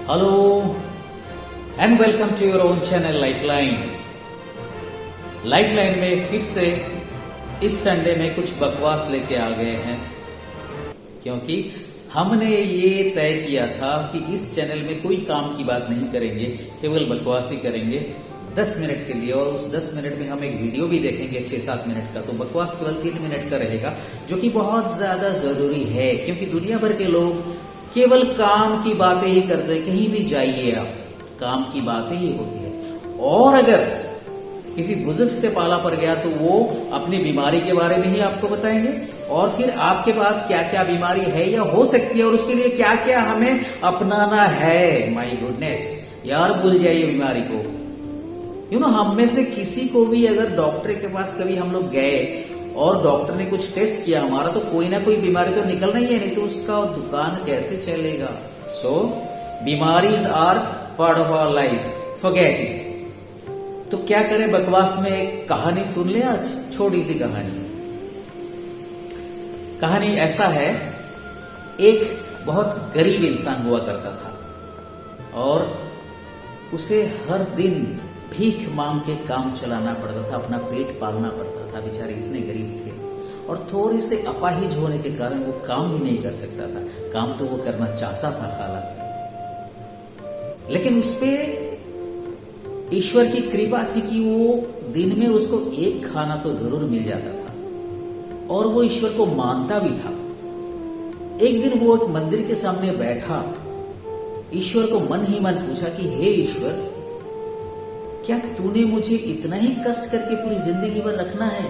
Hello and welcome to your own channel Lifeline. Lifeline में फिर से इस संडे में कुछ बकवास लेके आ गए हैं, क्योंकि हमने ये तय किया था कि इस चैनल में कोई काम की बात नहीं करेंगे, केवल बकवास ही करेंगे 10 मिनट के लिए। और उस 10 मिनट में हम एक वीडियो भी देखेंगे 6-7 मिनट का। तो बकवास केवल 3 मिनट का रहेगा, जो कि बहुत ज्यादा जरूरी है, क्योंकि दुनिया भर के लोग केवल काम की बातें ही करते हैं। कहीं भी जाइए आप, काम की बातें ही होती है। और अगर किसी बुजुर्ग से पाला पड़ गया तो वो अपनी बीमारी के बारे में ही आपको बताएंगे, और फिर आपके पास क्या क्या बीमारी है या हो सकती है और उसके लिए क्या क्या हमें अपनाना है। माय गुडनेस यार, भूल जाइए बीमारी को। हम में से किसी को भी अगर डॉक्टर के पास कभी हम लोग गए और डॉक्टर ने कुछ टेस्ट किया हमारा, तो कोई ना कोई बीमारी तो निकलना ही है, नहीं तो उसका दुकान कैसे चलेगा। सो बीमारीज are part of our life, forget it. तो क्या करें, बकवास में एक कहानी सुन ले आज, छोटी सी कहानी। कहानी ऐसा है, एक बहुत गरीब इंसान हुआ करता था और उसे हर दिन भीख मांग के काम चलाना पड़ता था, अपना पेट पालना पड़ता था। बेचारे इतने गरीब थे और थोड़े से अपाहिज होने के कारण वो काम भी नहीं कर सकता था। काम तो वो करना चाहता था हालांकि, लेकिन उसपे ईश्वर की कृपा थी कि वो दिन में उसको एक खाना तो जरूर मिल जाता था और वो ईश्वर को मानता भी था। एक दिन वो एक मंदिर के सामने बैठा, ईश्वर को मन ही मन पूछा कि हे ईश्वर, क्या तूने मुझे इतना ही कष्ट करके पूरी जिंदगी भर रखना है?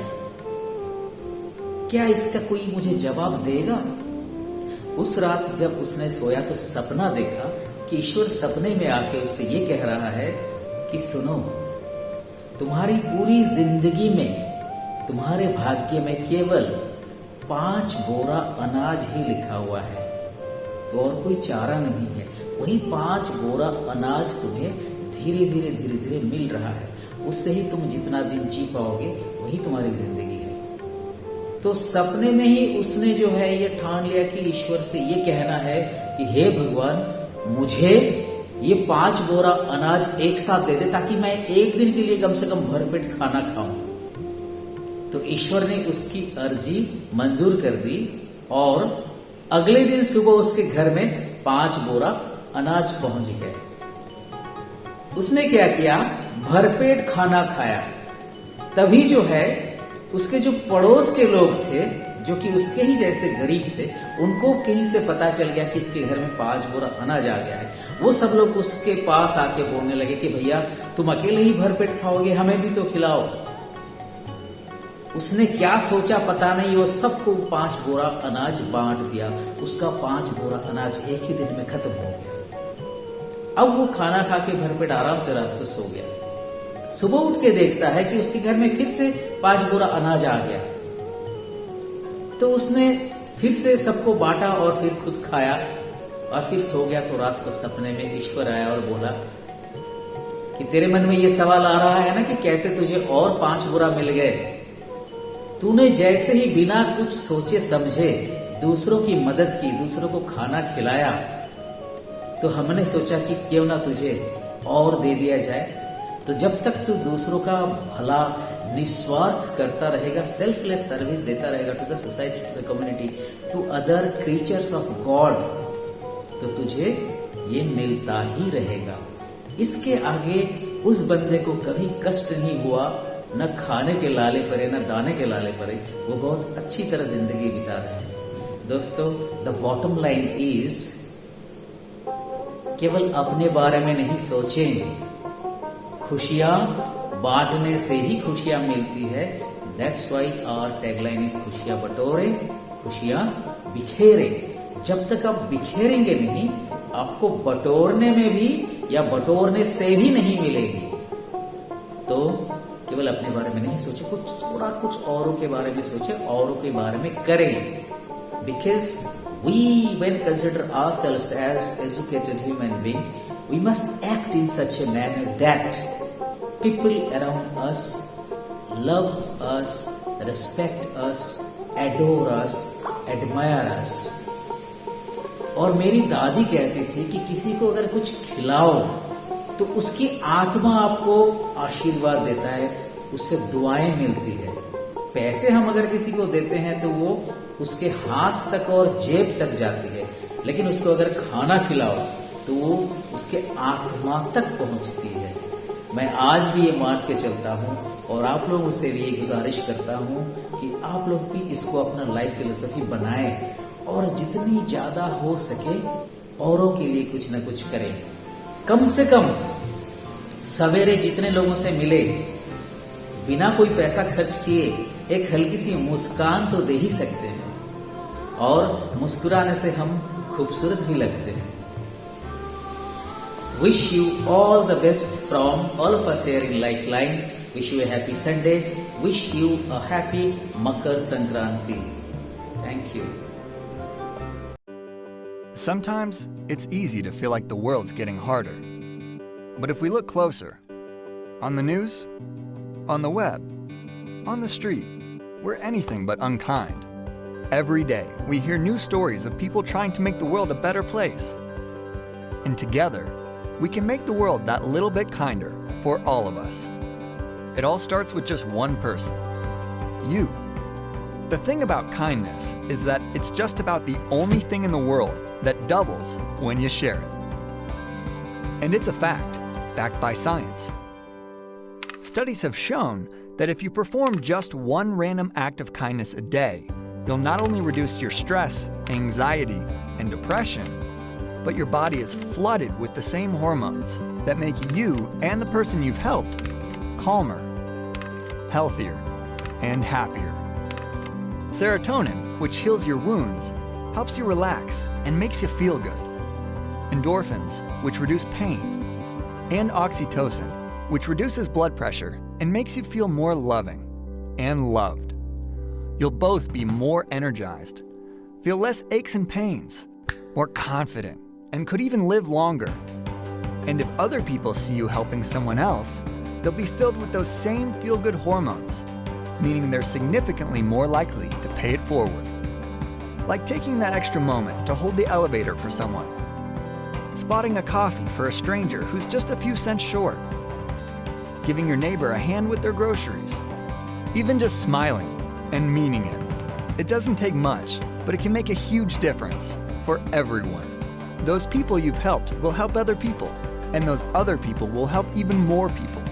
क्या इसका कोई मुझे जवाब देगा? उस रात जब उसने सोया तो सपना देखा कि ईश्वर सपने में आके उससे ये कह रहा है कि सुनो, तुम्हारी पूरी जिंदगी में तुम्हारे भाग्य में केवल 5 बोरा अनाज ही लिखा हुआ है, तो और कोई चारा नहीं है। वही 5 बोरा अनाज तुम्हें धीरे धीरे मिल रहा है, उससे ही तुम जितना दिन जी पाओगे वही तुम्हारी जिंदगी है। तो सपने में ही उसने जो है ये ठान लिया कि ईश्वर से ये कहना है कि हे भगवान, मुझे ये 5 बोरा अनाज एक साथ दे दे, ताकि मैं एक दिन के लिए कम से कम भरपेट खाना खाऊं। तो ईश्वर ने उसकी अर्जी मंजूर कर दी और अगले दिन सुबह उसके घर में 5 बोरा अनाज पहुंच गए। उसने क्या किया, भरपेट खाना खाया। तभी जो है उसके जो पड़ोस के लोग थे, जो कि उसके ही जैसे गरीब थे, उनको कहीं से पता चल गया कि इसके घर में 5 बोरा अनाज आ गया है। वो सब लोग उसके पास आके बोलने लगे कि भैया, तुम अकेले ही भरपेट खाओगे, हमें भी तो खिलाओ। उसने क्या सोचा पता नहीं, वो सबको 5 बोरा अनाज बांट दिया। उसका 5 बोरा अनाज एक ही दिन में खत्म हो गया। अब वो खाना खा के भरपेट आराम से रात को सो गया। सुबह उठ के देखता है कि उसके घर में फिर से 5 बोरा अनाज आ गया। तो उसने फिर से सबको बांटा और फिर खुद खाया और फिर सो गया। तो रात को सपने में ईश्वर आया और बोला कि तेरे मन में ये सवाल आ रहा है ना कि कैसे तुझे और 5 बोरा मिल गए। तूने जैसे ही बिना कुछ सोचे समझे दूसरों की मदद की, दूसरों को खाना खिलाया, तो हमने सोचा कि क्यों ना तुझे और दे दिया जाए। तो जब तक तू दूसरों का भला निस्वार्थ करता रहेगा, सेल्फलेस सर्विस देता रहेगा to the society, to the community, to other creatures of God, तो तुझे ये मिलता ही रहेगा। इसके आगे उस बंदे को कभी कष्ट नहीं हुआ, न खाने के लाले पड़े, न दाने के लाले पड़े। वो बहुत अच्छी तरह जिंदगी बिता रहे हैं। दोस्तों, द बॉटम लाइन इज, केवल अपने बारे में नहीं सोचें, खुशियां बांटने से ही खुशियां मिलती है। That's why our tagline is खुशियां बटोरे, खुशियां बिखेरे। जब तक आप बिखेरेंगे नहीं, आपको बटोरने में भी या बटोरने से भी नहीं मिलेगी। तो केवल अपने बारे में नहीं सोचे, थोड़ा कुछ औरों के बारे में सोचे, औरों के बारे में करें। Because we, when consider ourselves as educated human being, we must act in such a manner that people around us love us, respect us, adore us, admire us. और मेरी दादी कहती थी कि किसी को अगर कुछ खिलाओ तो उसकी आत्मा आपको आशीर्वाद देता है, उससे दुआएं मिलती है। पैसे हम अगर किसी को देते हैं तो वो उसके हाथ तक और जेब तक जाती है, लेकिन उसको अगर खाना खिलाओ तो वो उसके आत्मा तक पहुंचती है। मैं आज भी ये मान के चलता हूँ और आप लोगों से भी ये गुजारिश करता हूँ कि आप लोग भी इसको अपना लाइफ फिलोसफी बनाएं और जितनी ज्यादा हो सके औरों के लिए कुछ ना कुछ करें। कम से कम सवेरे जितने लोगों से मिले, बिना कोई पैसा खर्च किए एक हल्की सी मुस्कान तो दे ही सकते हैं, और मुस्कुराने से हम खूबसूरत भी लगते हैं। Wish you all the best from all of us here in Lifeline. Wish you a happy Sunday. Wish you a happy Makar Sankranti. Thank you. Sometimes it's easy to feel like the world's getting harder. But if we look closer, on the news, on the web, on the street, we're anything but unkind. Every day, we hear new stories of people trying to make the world a better place. And together, we can make the world that little bit kinder for all of us. It all starts with just one person, you. The thing about kindness is that it's just about the only thing in the world that doubles when you share it. And it's a fact, backed by science. Studies have shown that if you perform just one random act of kindness a day, you'll not only reduce your stress, anxiety, and depression, but your body is flooded with the same hormones that make you and the person you've helped calmer, healthier, and happier. Serotonin, which heals your wounds, helps you relax and makes you feel good. Endorphins, which reduce pain. And oxytocin, which reduces blood pressure and makes you feel more loving and loved. You'll both be more energized, feel less aches and pains, more confident, and could even live longer. And if other people see you helping someone else, they'll be filled with those same feel-good hormones, meaning they're significantly more likely to pay it forward. Like taking that extra moment to hold the elevator for someone, spotting a coffee for a stranger who's just a few cents short, giving your neighbor a hand with their groceries, even just smiling and meaning it. It doesn't take much, but it can make a huge difference for everyone. Those people you've helped will help other people, and those other people will help even more people.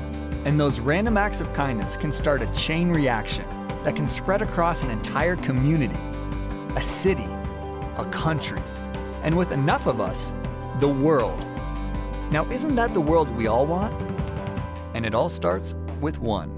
And those random acts of kindness can start a chain reaction that can spread across an entire community, a city, a country, and with enough of us, the world. Now, isn't that the world we all want? And it all starts with one.